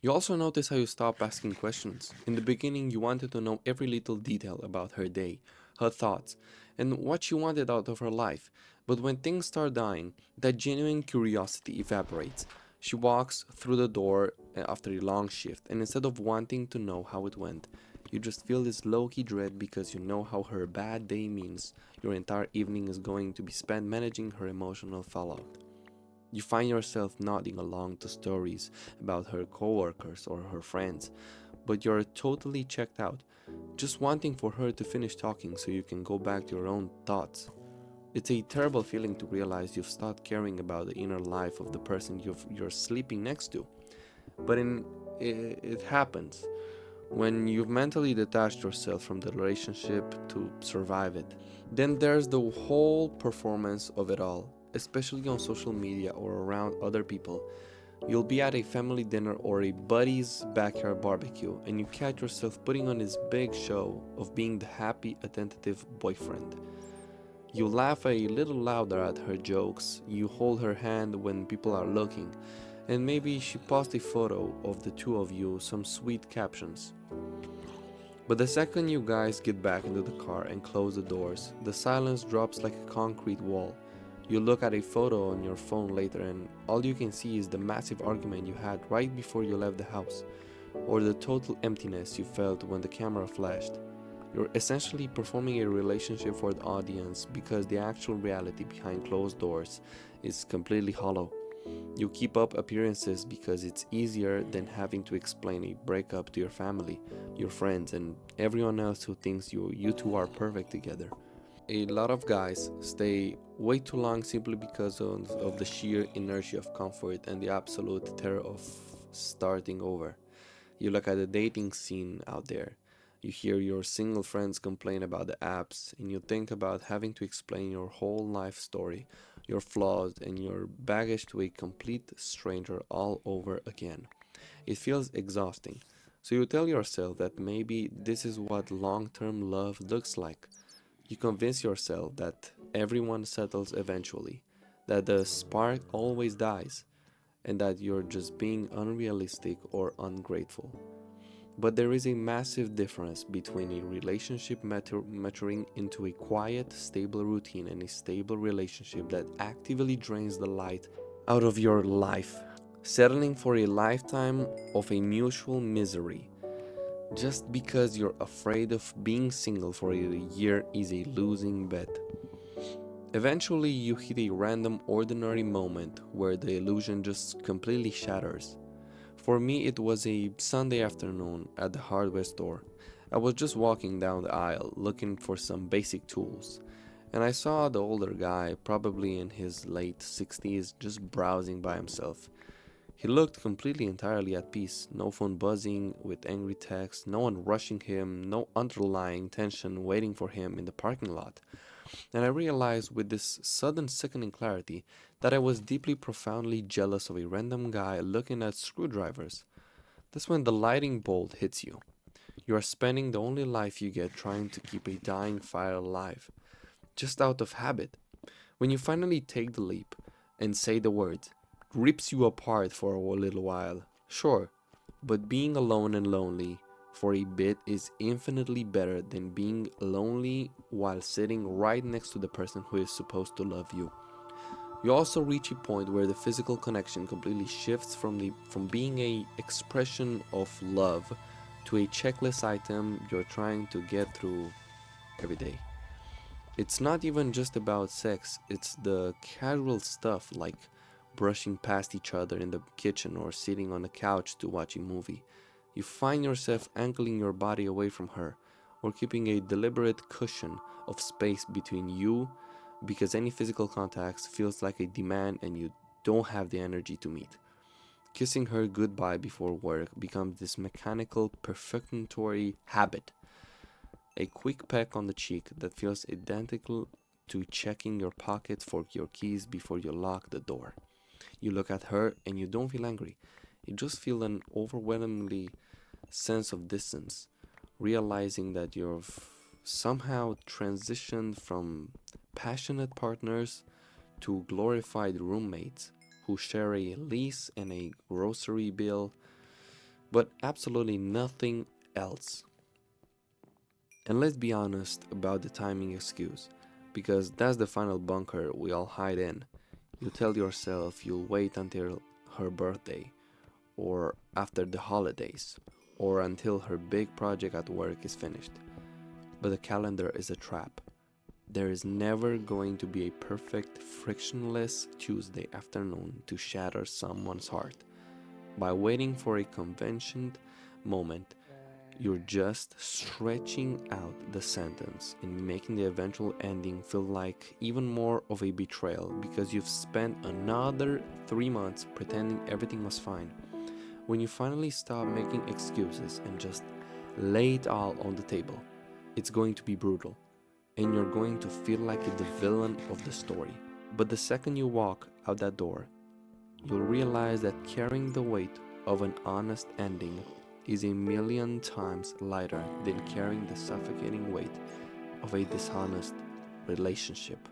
You also notice how you stop asking questions. In the beginning, you wanted to know every little detail about her day, her thoughts, and what she wanted out of her life. But when things start dying, that genuine curiosity evaporates. She walks through the door after a long shift, and instead of wanting to know how it went, you just feel this low key dread because you know how her bad day means your entire evening is going to be spent managing her emotional fallout. You find yourself nodding along to stories about her coworkers or her friends, but you're totally checked out, just wanting for her to finish talking so you can go back to your own thoughts. It's a terrible feeling to realize you've stopped caring about the inner life of the person you're sleeping next to. But it happens when you've mentally detached yourself from the relationship to survive it. Then there's the whole performance of it all, especially on social media or around other people. You'll be at a family dinner or a buddy's backyard barbecue, and you catch yourself putting on this big show of being the happy, attentive boyfriend. You laugh a little louder at her jokes, you hold her hand when people are looking, and maybe she posts a photo of the two of you, some sweet captions. But the second you guys get back into the car and close the doors, the silence drops like a concrete wall. You look at a photo on your phone later, and all you can see is the massive argument you had right before you left the house, or the total emptiness you felt when the camera flashed. You're essentially performing a relationship for the audience because the actual reality behind closed doors is completely hollow. You keep up appearances because it's easier than having to explain a breakup to your family, your friends, and everyone else who thinks you two are perfect together. A lot of guys stay way too long simply because of the sheer inertia of comfort and the absolute terror of starting over. You look at the dating scene out there. You hear your single friends complain about the apps, and you think about having to explain your whole life story, your flaws, and your baggage to a complete stranger all over again. It feels exhausting. So you tell yourself that maybe this is what long term love looks like. You convince yourself that everyone settles eventually, that the spark always dies, and that you're just being unrealistic or ungrateful. But there is a massive difference between a relationship maturing into a quiet, stable routine and a stable relationship that actively drains the light out of your life, settling for a lifetime of a mutual misery. Just because you're afraid of being single for a year is a losing bet. Eventually, you hit a random, ordinary moment where the illusion just completely shatters. For me, it was a Sunday afternoon at the hardware store. I was just walking down the aisle looking for some basic tools, and I saw the older guy, probably in his late 60s, just browsing by himself. He looked completely entirely at peace, no phone buzzing with angry texts, no one rushing him, no underlying tension waiting for him in the parking lot. And I realized with this sudden sickening clarity that I was deeply profoundly jealous of a random guy looking at screwdrivers. That's when the lightning bolt hits you. You are spending the only life you get trying to keep a dying fire alive, just out of habit. When you finally take the leap and say the words, it rips you apart for a little while. Sure, but being alone and lonely for a bit is infinitely better than being lonely while sitting right next to the person who is supposed to love you. You also reach a point where the physical connection completely shifts from being a expression of love to a checklist item you're trying to get through every day. It's not even just about sex, it's the casual stuff like brushing past each other in the kitchen or sitting on the couch to watch a movie. You find yourself angling your body away from her or keeping a deliberate cushion of space between you because any physical contact feels like a demand and you don't have the energy to meet. Kissing her goodbye before work becomes this mechanical, perfectionatory habit, a quick peck on the cheek that feels identical to checking your pockets for your keys before you lock the door. You look at her and you don't feel angry. You just feel an overwhelmingly sense of distance, realizing that you've somehow transitioned from passionate partners to glorified roommates who share a lease and a grocery bill. but absolutely nothing else. And let's be honest about the timing excuse, because that's the final bunker we all hide in. You tell yourself you'll wait until her birthday, or after the holidays, or until her big project at work is finished. But the calendar is a trap. There is never going to be a perfect, frictionless Tuesday afternoon to shatter someone's heart. By waiting for a convenient moment, you're just stretching out the sentence and making the eventual ending feel like even more of a betrayal because you've spent another 3 months pretending everything was fine. When you finally stop making excuses and just lay it all on the table, it's going to be brutal, and you're going to feel like the villain of the story. But the second you walk out that door, you'll realize that carrying the weight of an honest ending is a million times lighter than carrying the suffocating weight of a dishonest relationship.